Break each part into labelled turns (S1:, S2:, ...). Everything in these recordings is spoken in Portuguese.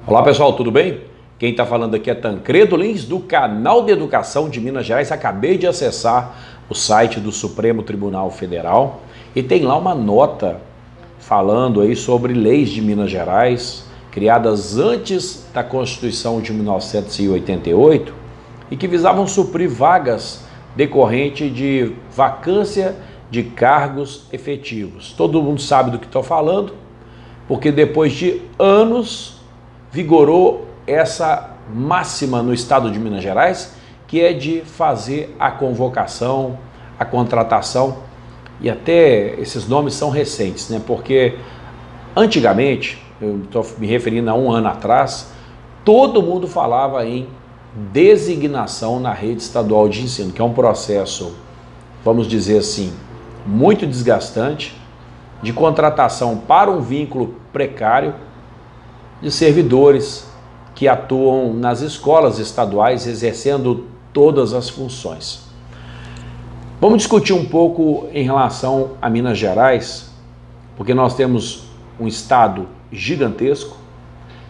S1: Olá pessoal, tudo bem? Quem está falando aqui é Tancredo Lins, do canal de Educação de Minas Gerais. Acabei de acessar o site do Supremo Tribunal Federal e tem lá uma nota falando aí sobre leis de Minas Gerais, criadas antes da Constituição de 1988 e que visavam suprir vagas decorrente de vacância de cargos efetivos. Todo mundo sabe do que estou falando, porque depois de anos vigorou essa máxima no estado de Minas Gerais, que é de fazer a convocação, a contratação, e até esses nomes são recentes, né? Porque antigamente, eu estou me referindo a um ano atrás, todo mundo falava em designação na rede estadual de ensino, que é um processo, vamos dizer assim, muito desgastante, de contratação para um vínculo precário de servidores que atuam nas escolas estaduais exercendo todas as funções. Vamos discutir um pouco em relação a Minas Gerais, porque nós temos um estado gigantesco,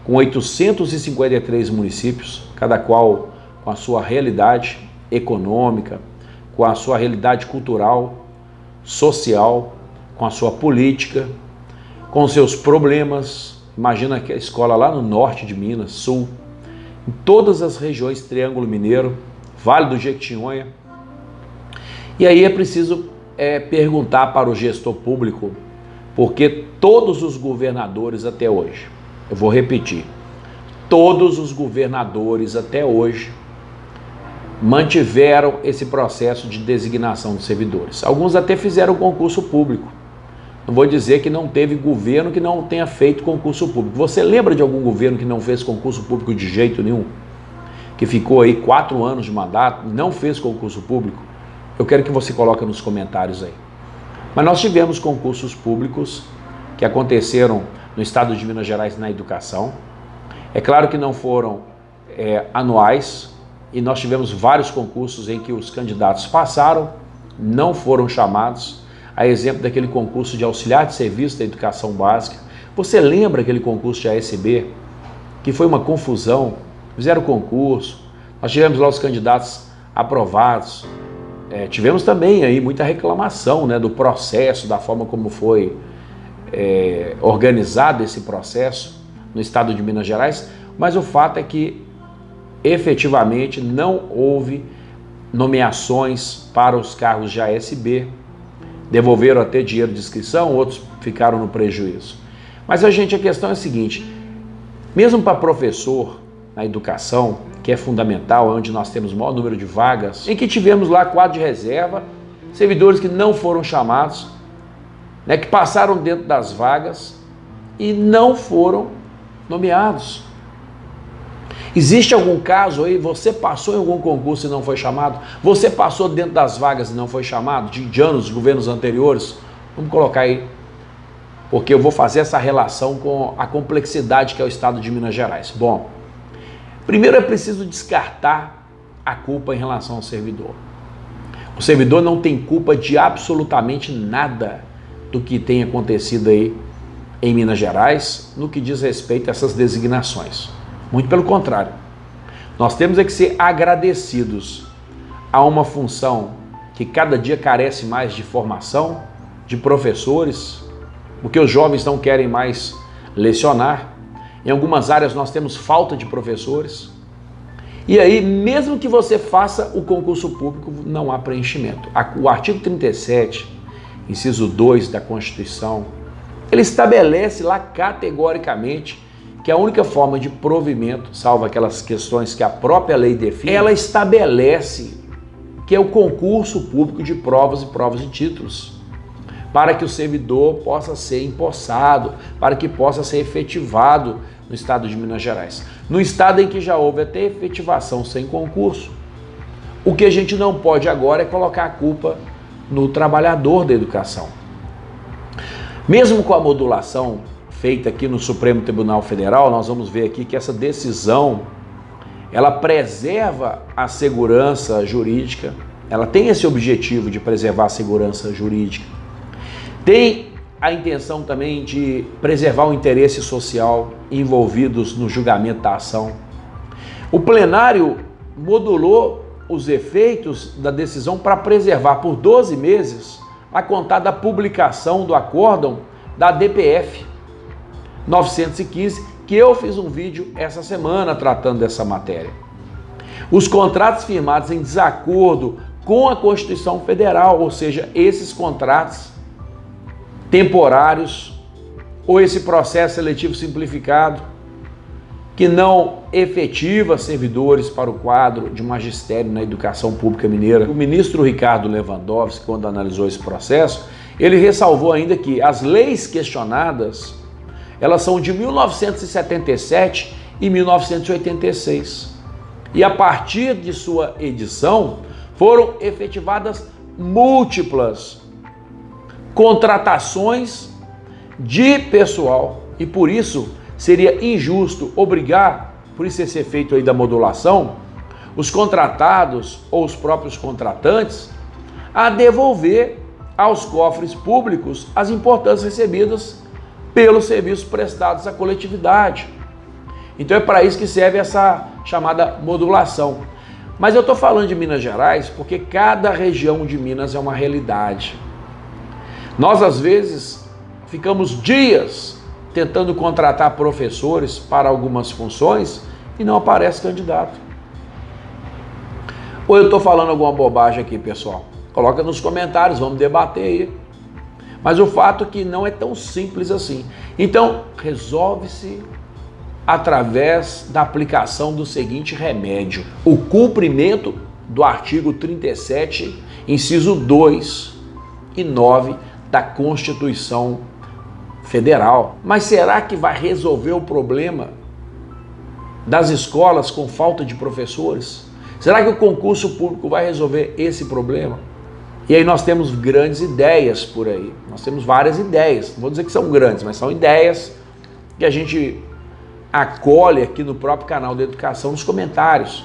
S1: com 853 municípios, cada qual com a sua realidade econômica, com a sua realidade cultural, social, com a sua política, com seus problemas. Imagina que a escola lá no norte de Minas, sul, em todas as regiões, Triângulo Mineiro, Vale do Jequitinhonha. E aí é preciso perguntar para o gestor público, porque todos os governadores até hoje, eu vou repetir, todos os governadores até hoje mantiveram esse processo de designação de servidores. Alguns até fizeram concurso público. Não vou dizer que não teve governo que não tenha feito concurso público. Você lembra de algum governo que não fez concurso público de jeito nenhum? Que ficou aí 4 anos de mandato, não fez concurso público? Eu quero que você coloque nos comentários aí. Mas nós tivemos concursos públicos que aconteceram no estado de Minas Gerais na educação. É claro que não foram anuais, e nós tivemos vários concursos em que os candidatos passaram, não foram chamados. A exemplo daquele concurso de auxiliar de serviço da educação básica. Você lembra aquele concurso de ASB, que foi uma confusão? Fizeram concurso, nós tivemos lá os candidatos aprovados, tivemos também aí muita reclamação, né, do processo, da forma como foi organizado esse processo no estado de Minas Gerais, mas o fato é que efetivamente não houve nomeações para os cargos de ASB, devolveram até dinheiro de inscrição, outros ficaram no prejuízo. Mas a questão é a seguinte, mesmo para professor na educação, que é fundamental, é onde nós temos o maior número de vagas, em que tivemos lá quadro de reserva, servidores que não foram chamados, né, que passaram dentro das vagas e não foram nomeados. Existe algum caso aí, você passou em algum concurso e não foi chamado? Você passou dentro das vagas e não foi chamado? De anos, de governos anteriores? Vamos colocar aí, porque eu vou fazer essa relação com a complexidade que é o estado de Minas Gerais. Bom, primeiro é preciso descartar a culpa em relação ao servidor. O servidor não tem culpa de absolutamente nada do que tem acontecido aí em Minas Gerais no que diz respeito a essas designações. Muito pelo contrário, nós temos que ser agradecidos a uma função que cada dia carece mais de formação, de professores, porque os jovens não querem mais lecionar. Em algumas áreas nós temos falta de professores. E aí, mesmo que você faça o concurso público, não há preenchimento. O artigo 37, inciso 2 da Constituição, ele estabelece lá categoricamente que a única forma de provimento, salvo aquelas questões que a própria lei define, ela estabelece que é o concurso público de provas e provas de títulos, para que o servidor possa ser empossado, para que possa ser efetivado no estado de Minas Gerais. No estado em que já houve até efetivação sem concurso, o que a gente não pode agora é colocar a culpa no trabalhador da educação. Mesmo com a modulação feita aqui no Supremo Tribunal Federal, nós vamos ver aqui que essa decisão, ela preserva a segurança jurídica, ela tem esse objetivo de preservar a segurança jurídica, tem a intenção também de preservar o interesse social envolvidos no julgamento da ação. O plenário modulou os efeitos da decisão para preservar por 12 meses a contar da publicação do acórdão da DPF 915, que eu fiz um vídeo essa semana tratando dessa matéria. Os contratos firmados em desacordo com a Constituição Federal, ou seja, esses contratos temporários ou esse processo seletivo simplificado que não efetiva servidores para o quadro de magistério na educação pública mineira. O ministro Ricardo Lewandowski, quando analisou esse processo, ele ressalvou ainda que as leis questionadas, elas são de 1977 e 1986. E a partir de sua edição, foram efetivadas múltiplas contratações de pessoal. E por isso seria injusto obrigar, por isso esse efeito aí da modulação, os contratados ou os próprios contratantes a devolver aos cofres públicos as importâncias recebidas pelos serviços prestados à coletividade. Então é para isso que serve essa chamada modulação. Mas eu estou falando de Minas Gerais porque cada região de Minas é uma realidade. Nós, às vezes, ficamos dias tentando contratar professores para algumas funções e não aparece candidato. Ou eu estou falando alguma bobagem aqui, pessoal? Coloca nos comentários, vamos debater aí. Mas o fato é que não é tão simples assim. Então, resolve-se através da aplicação do seguinte remédio: o cumprimento do artigo 37, inciso 2 e 9 da Constituição Federal. Mas será que vai resolver o problema das escolas com falta de professores? Será que o concurso público vai resolver esse problema? E aí nós temos grandes ideias por aí. Nós temos várias ideias. Não vou dizer que são grandes, mas são ideias que a gente acolhe aqui no próprio canal da Educação nos comentários.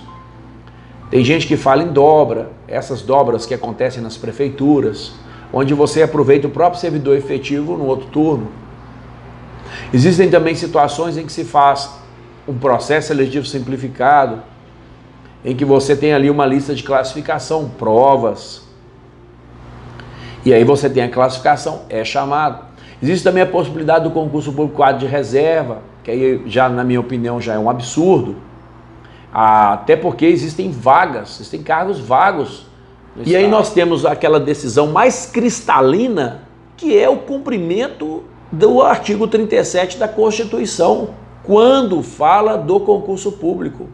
S1: Tem gente que fala em dobra, essas dobras que acontecem nas prefeituras, onde você aproveita o próprio servidor efetivo no outro turno. Existem também situações em que se faz um processo seletivo simplificado, em que você tem ali uma lista de classificação, provas, e aí você tem a classificação, é chamado. Existe também a possibilidade do concurso público quadro de reserva, que aí já, na minha opinião, já é um absurdo, até porque existem vagas, existem cargos vagos. E aí nós temos aquela decisão mais cristalina, que é o cumprimento do artigo 37 da Constituição, quando fala do concurso público,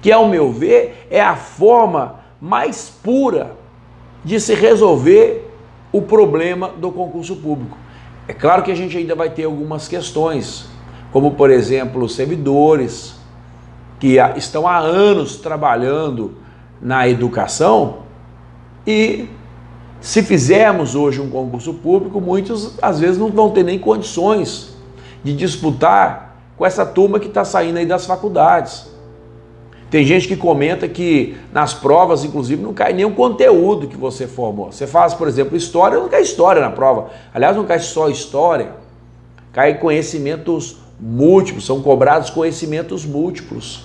S1: que, ao meu ver, é a forma mais pura de se resolver o problema do concurso público. É claro que a gente ainda vai ter algumas questões, como, por exemplo, os servidores que estão há anos trabalhando na educação e, se fizermos hoje um concurso público, muitos, às vezes, não vão ter nem condições de disputar com essa turma que está saindo aí das faculdades. Tem gente que comenta que nas provas, inclusive, não cai nenhum conteúdo que você formou. Você faz, por exemplo, história, não cai história na prova. Aliás, não cai só história, cai conhecimentos múltiplos, são cobrados conhecimentos múltiplos.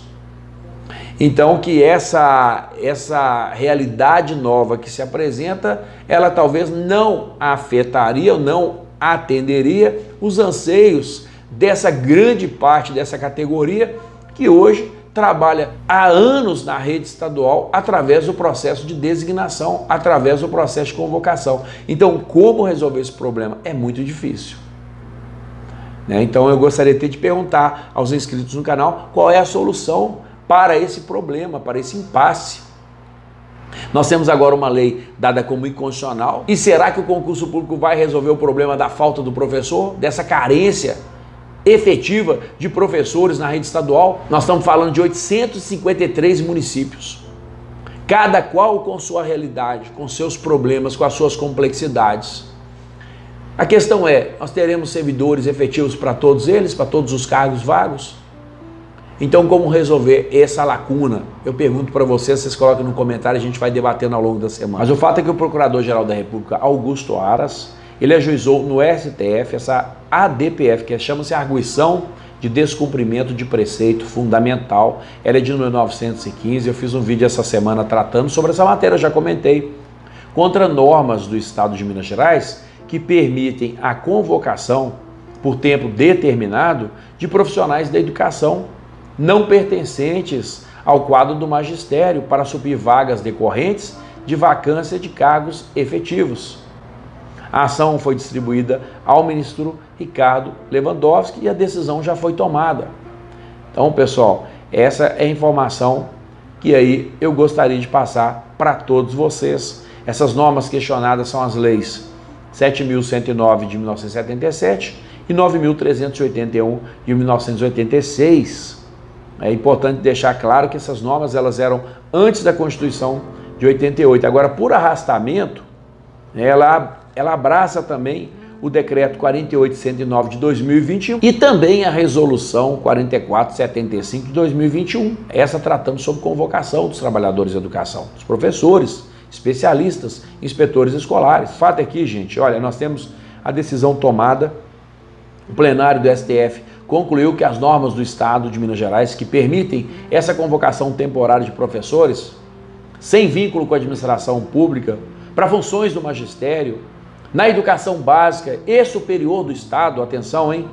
S1: Então, que essa realidade nova que se apresenta, ela talvez não afetaria ou não atenderia os anseios dessa grande parte dessa categoria que hoje trabalha há anos na rede estadual através do processo de designação, através do processo de convocação. Então, como resolver esse problema? É muito difícil. Então, eu gostaria de te perguntar aos inscritos no canal qual é a solução para esse problema, para esse impasse. Nós temos agora uma lei dada como inconstitucional. E será que o concurso público vai resolver o problema da falta do professor, dessa carência efetiva de professores na rede estadual? Nós estamos falando de 853 municípios, cada qual com sua realidade, com seus problemas, com as suas complexidades. A questão é, nós teremos servidores efetivos para todos eles, para todos os cargos vagos? Então, como resolver essa lacuna? Eu pergunto para vocês colocam no comentário, a gente vai debatendo ao longo da semana. Mas o fato é que o Procurador-Geral da República, Augusto Aras, ele ajuizou no STF essa ADPF, que chama-se Arguição de Descumprimento de Preceito Fundamental. Ela é de 1915, eu fiz um vídeo essa semana tratando sobre essa matéria, eu já comentei, contra normas do Estado de Minas Gerais que permitem a convocação por tempo determinado de profissionais da educação não pertencentes ao quadro do magistério para suprir vagas decorrentes de vacância de cargos efetivos. A ação foi distribuída ao ministro Ricardo Lewandowski e a decisão já foi tomada. Então, pessoal, essa é a informação que aí eu gostaria de passar para todos vocês. Essas normas questionadas são as leis 7.109 de 1977 e 9.381 de 1986. É importante deixar claro que essas normas elas eram antes da Constituição de 88. Agora, por arrastamento, ela abraça também o decreto 4809 de 2021 e também a resolução 4475 de 2021, essa tratando sobre convocação dos trabalhadores da educação, dos professores, especialistas, inspetores escolares. Fato é que, gente, olha, nós temos a decisão tomada, o plenário do STF concluiu que as normas do Estado de Minas Gerais que permitem essa convocação temporária de professores sem vínculo com a administração pública para funções do magistério, na educação básica e superior do Estado, atenção, hein?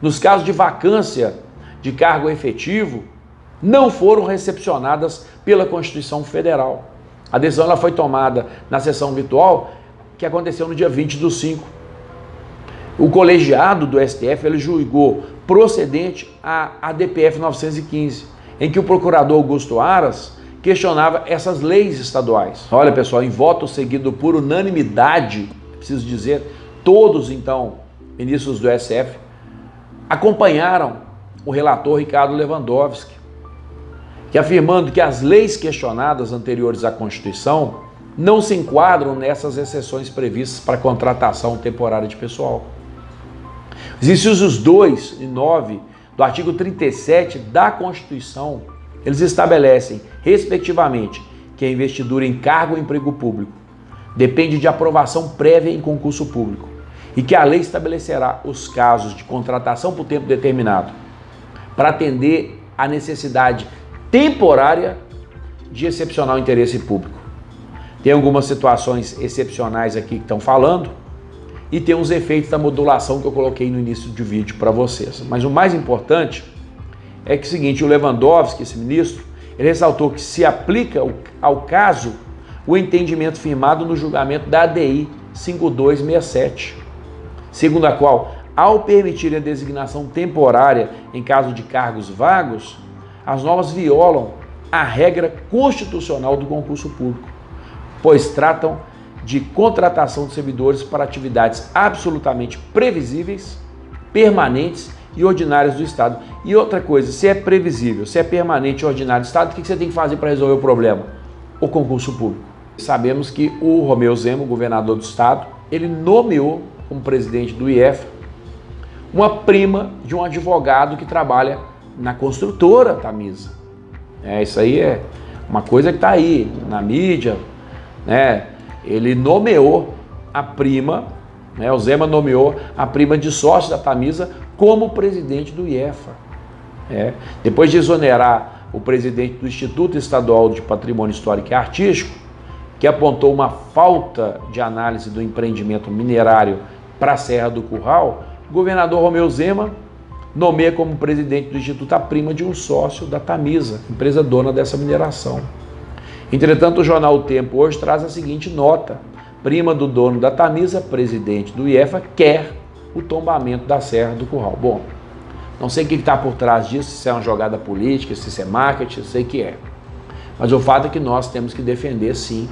S1: Nos casos de vacância de cargo efetivo, não foram recepcionadas pela Constituição Federal. A decisão ela foi tomada na sessão virtual que aconteceu no dia 20/5. O colegiado do STF ele julgou procedente a ADPF 915, em que o procurador Augusto Aras questionava essas leis estaduais. Olha, pessoal, em voto seguido por unanimidade, preciso dizer, todos, então, ministros do STF, acompanharam o relator Ricardo Lewandowski, que afirmando que as leis questionadas anteriores à Constituição não se enquadram nessas exceções previstas para contratação temporária de pessoal. Os incisos 2 e 9 do artigo 37 da Constituição, eles estabelecem, respectivamente, que a investidura em cargo ou emprego público depende de aprovação prévia em concurso público e que a lei estabelecerá os casos de contratação por tempo determinado para atender à necessidade temporária de excepcional interesse público. Tem algumas situações excepcionais aqui que estão falando e tem os efeitos da modulação que eu coloquei no início do vídeo para vocês. Mas o mais importante é que o seguinte, o Lewandowski, esse ministro, ele ressaltou que se aplica ao caso o entendimento firmado no julgamento da ADI 5267, segundo a qual, ao permitir a designação temporária em caso de cargos vagos, as normas violam a regra constitucional do concurso público, pois tratam de contratação de servidores para atividades absolutamente previsíveis, permanentes e ordinárias do Estado. E outra coisa, se é previsível, se é permanente e ordinário do Estado, o que você tem que fazer para resolver o problema? O concurso público. Sabemos que o Romeu Zema, o governador do Estado, ele nomeou como presidente do IEFA uma prima de um advogado que trabalha na construtora Tamisa. Isso aí é uma coisa que está aí na mídia, né? Ele nomeou a prima, né? O Zema nomeou a prima de sócio da Tamisa como presidente do IEFA. Depois de exonerar o presidente do Instituto Estadual de Patrimônio Histórico e Artístico, que apontou uma falta de análise do empreendimento minerário para a Serra do Curral, o governador Romeu Zema nomeia como presidente do Instituto a prima de um sócio da Tamisa, empresa dona dessa mineração. Entretanto, o jornal O Tempo hoje traz a seguinte nota: prima do dono da Tamisa, presidente do IEFA, quer o tombamento da Serra do Curral. Bom, não sei o que está por trás disso, se é uma jogada política, se isso é marketing, eu sei que é. Mas o fato é que nós temos que defender, sim,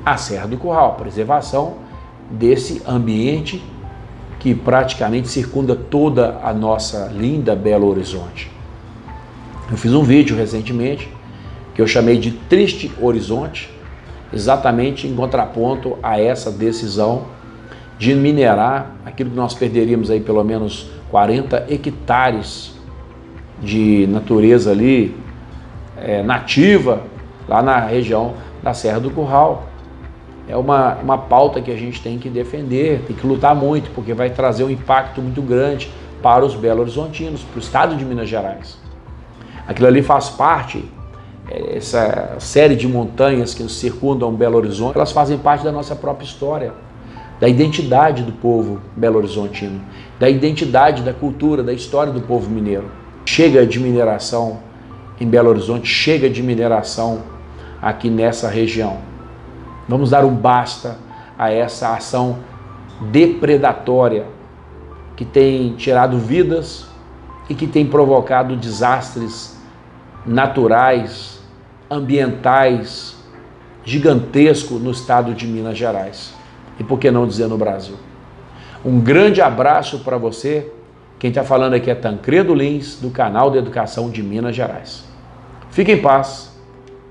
S1: a Serra do Curral, a preservação desse ambiente que praticamente circunda toda a nossa linda Belo Horizonte. Eu fiz um vídeo recentemente que eu chamei de Triste Horizonte, exatamente em contraponto a essa decisão de minerar aquilo que nós perderíamos aí pelo menos 40 hectares de natureza ali nativa, lá na região da Serra do Curral. é uma pauta que a gente tem que defender, tem que lutar muito, porque vai trazer um impacto muito grande para os belo-horizontinos, para o estado de Minas Gerais. Aquilo ali faz parte, essa série de montanhas que nos circundam Belo Horizonte, elas fazem parte da nossa própria história, da identidade do povo belo-horizontino, da identidade, da cultura, da história do povo mineiro. Chega de mineração em Belo Horizonte, chega de mineração aqui nessa região. Vamos dar um basta a essa ação depredatória que tem tirado vidas e que tem provocado desastres naturais, ambientais, gigantescos no estado de Minas Gerais. E por que não dizer no Brasil? Um grande abraço para você. Quem está falando aqui é Tancredo Lins, do canal de Educação de Minas Gerais. Fique em paz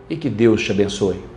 S1: e que Deus te abençoe.